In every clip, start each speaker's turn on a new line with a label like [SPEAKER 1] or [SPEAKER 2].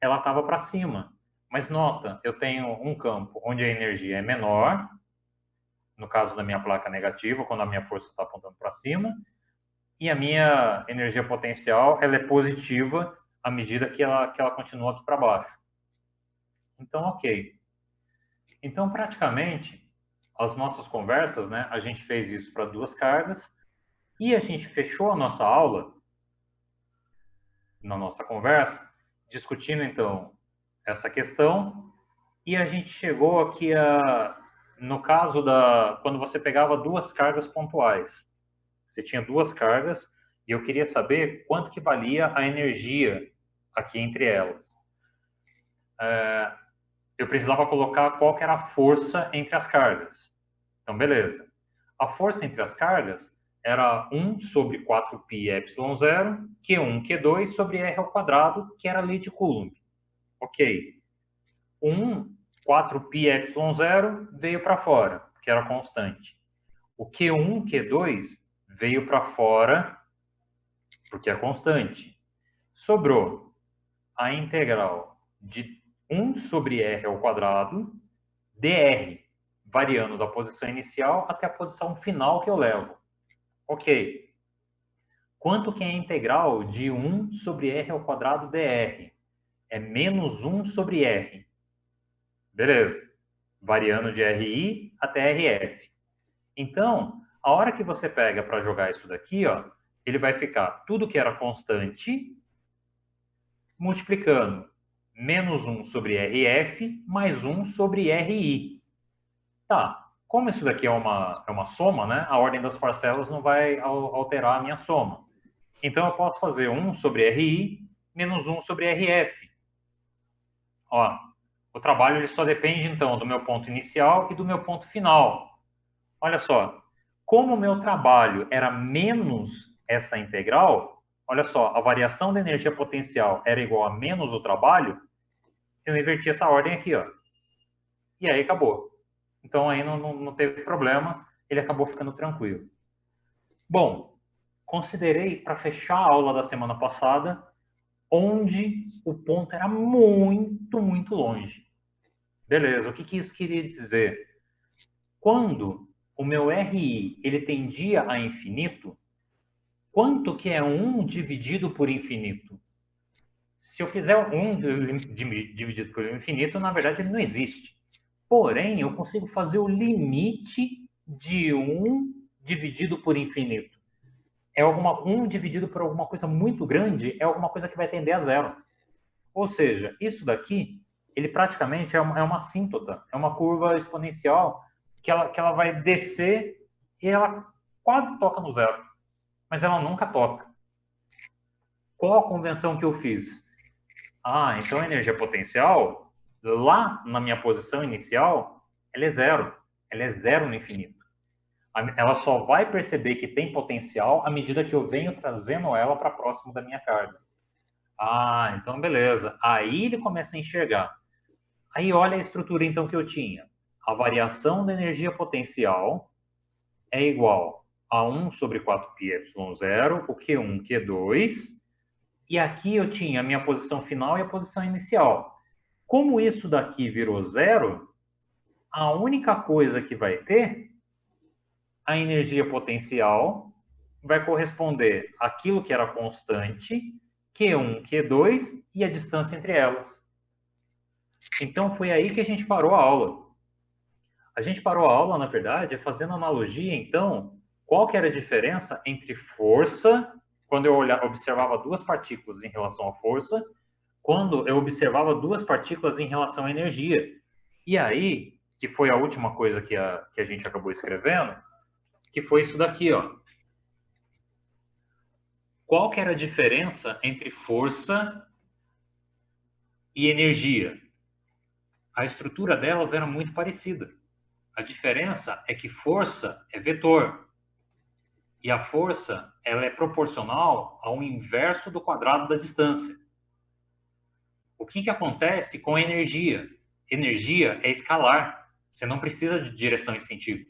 [SPEAKER 1] ela estava para cima. Mas nota, eu tenho um campo onde a energia é menor, no caso da minha placa negativa, quando a minha força está apontando para cima, e a minha energia potencial ela é positiva à medida que ela continua aqui para baixo. Então, ok. Então, praticamente, as nossas conversas, né, a gente fez isso para duas cargas, e a gente fechou a nossa aula, na nossa conversa, discutindo, então, essa questão, e a gente chegou aqui no caso quando você pegava duas cargas pontuais. Você tinha duas cargas, e eu queria saber quanto que valia a energia aqui entre elas. Eu precisava colocar qual que era a força entre as cargas. Então, beleza. A força entre as cargas era 1 sobre 4πε0, Q1, Q2 sobre R ao quadrado, que era a lei de Coulomb. Ok. 1, 4πε0 veio para fora, que era constante. O Q1, Q2 veio para fora, porque é constante. Sobrou a integral de 1 sobre R ao quadrado, dr, variando da posição inicial até a posição final que eu levo. Ok. Quanto que é a integral de 1 sobre R ao quadrado dr? É menos 1 sobre R. Beleza. Variando de RI até RF. Então, a hora que você pega para jogar isso daqui, ó, ele vai ficar tudo que era constante multiplicando menos 1 sobre RF mais 1 sobre RI. Tá, como isso daqui é uma soma, né? A ordem das parcelas não vai alterar a minha soma. Então, eu posso fazer 1 sobre RI menos 1 sobre RF. Ó, o trabalho ele só depende, então, do meu ponto inicial e do meu ponto final. Olha só, como o meu trabalho era menos essa integral, olha só, a variação da energia potencial era igual a menos o trabalho, eu inverti essa ordem aqui, ó. E aí acabou. Então aí não teve problema, ele acabou ficando tranquilo. Bom, considerei para fechar a aula da semana passada, onde o ponto era muito, muito longe. Beleza, o que isso queria dizer? Quando o meu RI ele tendia a infinito, quanto que é 1 dividido por infinito? Se eu fizer 1 dividido por infinito, na verdade ele não existe. Porém, eu consigo fazer o limite de 1 dividido por infinito. 1 dividido por alguma coisa muito grande é alguma coisa que vai tender a zero. Ou seja, isso daqui, ele praticamente é uma assíntota, é uma curva exponencial que ela vai descer e ela quase toca no zero, mas ela nunca toca. Qual a convenção que eu fiz? Então a energia potencial, lá na minha posição inicial, ela é zero. Ela é zero no infinito. Ela só vai perceber que tem potencial à medida que eu venho trazendo ela para próximo da minha carga. Então beleza. Aí ele começa a enxergar. Aí olha a estrutura então que eu tinha. A variação da energia potencial é igual a 1 sobre 4πε0, o Q1, Q2, e aqui eu tinha a minha posição final e a posição inicial. Como isso daqui virou zero, a única coisa que vai ter, a energia potencial, vai corresponder àquilo que era constante, Q1, Q2, e a distância entre elas. Então, foi aí que a gente parou a aula. A gente parou a aula, na verdade, fazendo analogia, então, qual que era a diferença entre força, quando eu observava duas partículas em relação à força, quando eu observava duas partículas em relação à energia. E aí, que foi a última coisa que a gente acabou escrevendo, que foi isso daqui, ó. Qual que era a diferença entre força e energia? A estrutura delas era muito parecida. A diferença é que força é vetor. E a força, ela é proporcional ao inverso do quadrado da distância. O que acontece com a energia? Energia é escalar. Você não precisa de direção e sentido.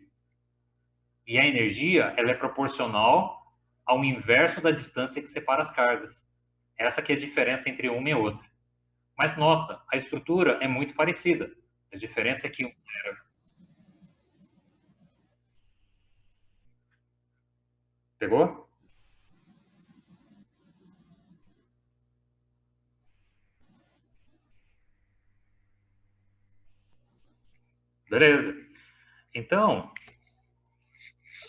[SPEAKER 1] E a energia, ela é proporcional ao inverso da distância que separa as cargas. Essa que é a diferença entre uma e outra. Mas nota, a estrutura é muito parecida. A diferença é que pegou? Beleza. Então,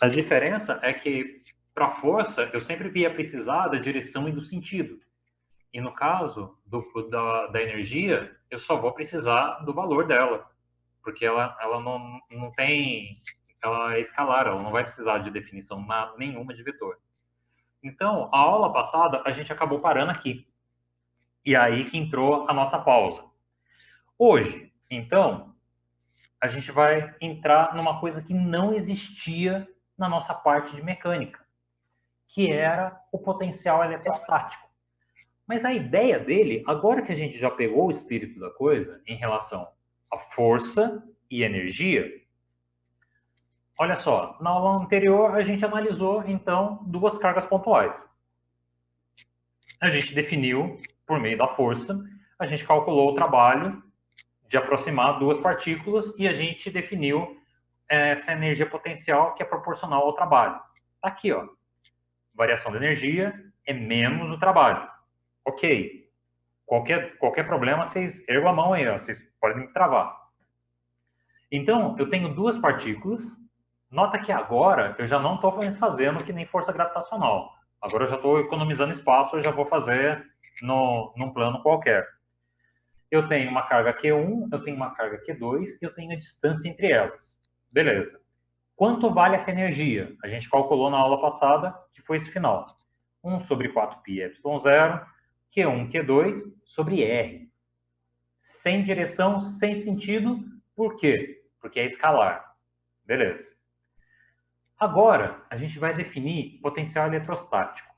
[SPEAKER 1] a diferença é que para força eu sempre ia precisar da direção e do sentido. E no caso da energia, eu só vou precisar do valor dela, porque ela não tem, ela é escalar, ela não vai precisar de definição nenhuma de vetor. Então, a aula passada a gente acabou parando aqui. E aí que entrou a nossa pausa. Hoje, então, a gente vai entrar numa coisa que não existia na nossa parte de mecânica, que era o potencial eletrostático. Mas a ideia dele, agora que a gente já pegou o espírito da coisa em relação à força e energia, olha só, na aula anterior a gente analisou então duas cargas pontuais. A gente definiu, por meio da força, a gente calculou o trabalho de aproximar duas partículas e a gente definiu essa energia potencial que é proporcional ao trabalho. Tá aqui, ó. Variação da energia é menos o trabalho. Ok. Qualquer problema, vocês ergam a mão aí, ó. Vocês podem me travar. Então, eu tenho duas partículas. Nota que agora eu já não estou fazendo que nem força gravitacional. Agora eu já estou economizando espaço, eu já vou fazer num plano qualquer. Eu tenho uma carga Q1, eu tenho uma carga Q2 e eu tenho a distância entre elas. Beleza. Quanto vale essa energia? A gente calculou na aula passada, que foi esse final. 1 sobre 4πε0, Q1, Q2 sobre R. Sem direção, sem sentido. Por quê? Porque é escalar. Beleza. Agora, a gente vai definir potencial eletrostático.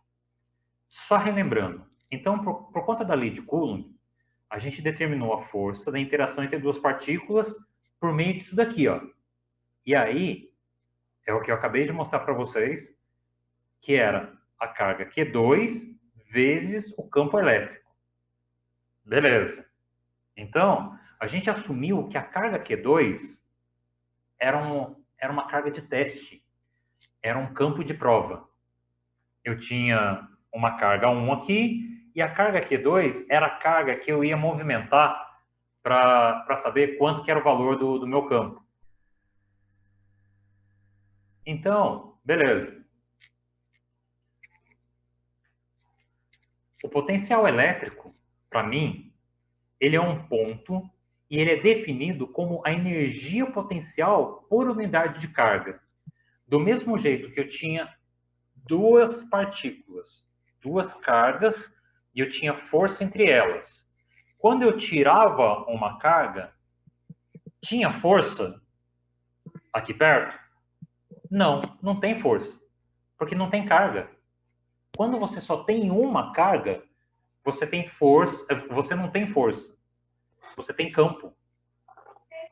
[SPEAKER 1] Só relembrando. Então, por conta da lei de Coulomb, a gente determinou a força da interação entre duas partículas por meio disso daqui, ó. E aí, é o que eu acabei de mostrar para vocês, que era a carga Q2 vezes o campo elétrico. Beleza. Então, a gente assumiu que a carga Q2 era uma carga de teste, era um campo de prova. Eu tinha uma carga 1 aqui, e a carga Q2 era a carga que eu ia movimentar para saber quanto que era o valor do meu campo. Então, beleza. O potencial elétrico, para mim, ele é um ponto e ele é definido como a energia potencial por unidade de carga. Do mesmo jeito que eu tinha duas partículas, duas cargas, e eu tinha força entre elas. Quando eu tirava uma carga, tinha força aqui perto? Não, não tem força, porque não tem carga. Quando você só tem uma carga, você tem força, você não tem força, você tem campo.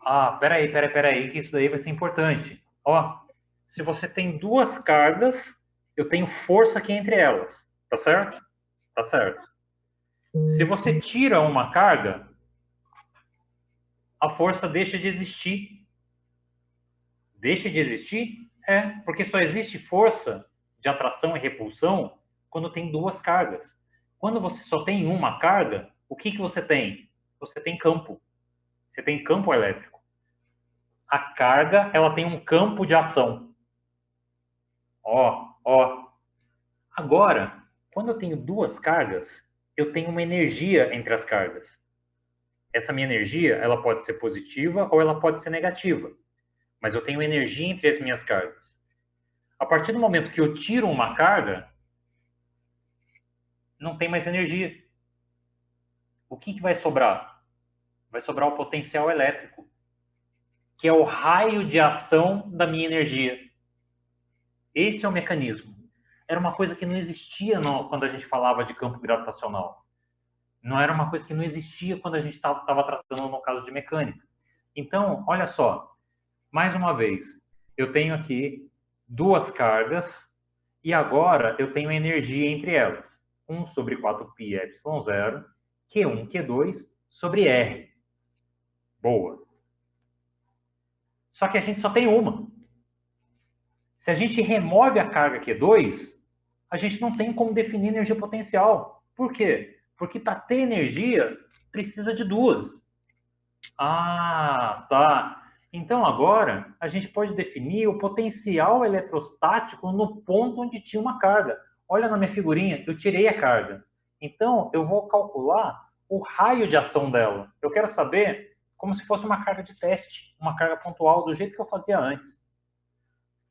[SPEAKER 1] Ah, peraí, que isso daí vai ser importante. Ó, se você tem duas cargas, eu tenho força aqui entre elas, tá certo? Tá certo. Se você tira uma carga, a força deixa de existir. Deixa de existir? É, porque só existe força de atração e repulsão quando tem duas cargas. Quando você só tem uma carga, o que você tem? Você tem campo. Você tem campo elétrico. A carga, ela tem um campo de ação. Ó. Agora, quando eu tenho duas cargas, eu tenho uma energia entre as cargas. Essa minha energia, ela pode ser positiva ou ela pode ser negativa. Mas eu tenho energia entre as minhas cargas. A partir do momento que eu tiro uma carga, não tem mais energia. O que vai sobrar? Vai sobrar o potencial elétrico, que é o raio de ação da minha energia. Esse é o mecanismo. Era uma coisa que não existia quando a gente falava de campo gravitacional. Não era uma coisa que não existia quando a gente estava tratando no caso de mecânica. Então, olha só, mais uma vez, eu tenho aqui duas cargas e agora eu tenho energia entre elas. 1 sobre 4πε0, Q1, Q2 sobre R. Boa. Só que a gente só tem uma. Se a gente remove a carga Q2, a gente não tem como definir energia potencial. Por quê? Porque para ter energia, precisa de duas. Ah, tá. Então agora a gente pode definir o potencial eletrostático no ponto onde tinha uma carga. Olha na minha figurinha, eu tirei a carga. Então eu vou calcular o raio de ação dela. Eu quero saber como se fosse uma carga de teste, uma carga pontual, do jeito que eu fazia antes.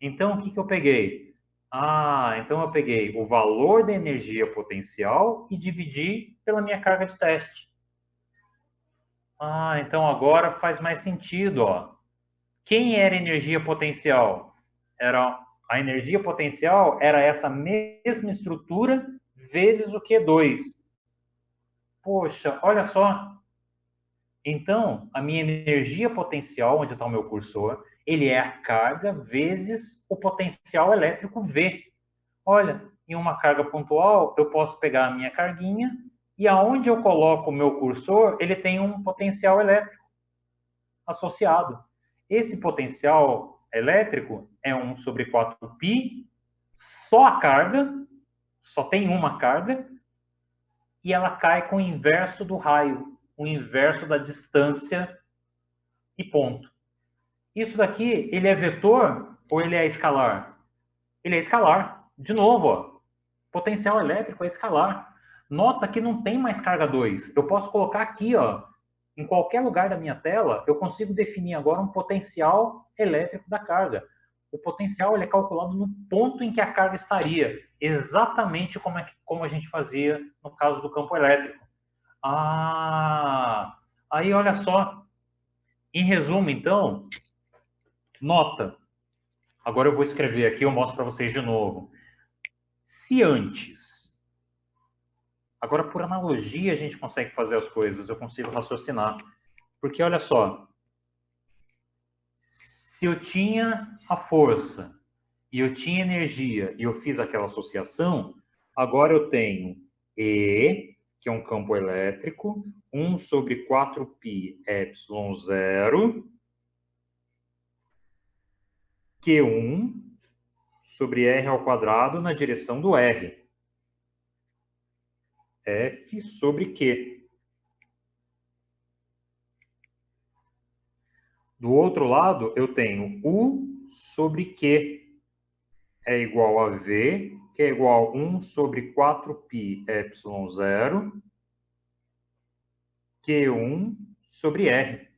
[SPEAKER 1] Então o que eu peguei? Ah, então eu peguei o valor da energia potencial e dividi pela minha carga de teste. Ah, então agora faz mais sentido, ó. Quem era energia potencial? A energia potencial era essa mesma estrutura vezes o Q2. Poxa, olha só. Então, a minha energia potencial, onde está o meu cursor, ele é a carga vezes o potencial elétrico V. Olha, em uma carga pontual, eu posso pegar a minha carguinha e aonde eu coloco o meu cursor, ele tem um potencial elétrico associado. Esse potencial elétrico é 1 sobre 4π, só a carga, só tem uma carga, e ela cai com o inverso do raio, o inverso da distância e ponto. Isso daqui, ele é vetor ou ele é escalar? Ele é escalar. De novo, ó, potencial elétrico é escalar. Nota que não tem mais carga 2. Eu posso colocar aqui, ó, em qualquer lugar da minha tela, eu consigo definir agora um potencial elétrico da carga. O potencial ele é calculado no ponto em que a carga estaria, exatamente como a gente fazia no caso do campo elétrico. Ah, aí olha só. Em resumo, então, nota. Agora eu vou escrever aqui, eu mostro para vocês de novo. Se antes, agora por analogia a gente consegue fazer as coisas, eu consigo raciocinar. Porque olha só, se eu tinha a força e eu tinha energia e eu fiz aquela associação, agora eu tenho E, que é um campo elétrico, 1 sobre 4π epsilon 0, Q1 sobre R ao quadrado na direção do R. F sobre Q. Do outro lado, eu tenho U sobre Q é igual a V, que é igual a 1 sobre 4π epsilon 0, Q1 sobre R.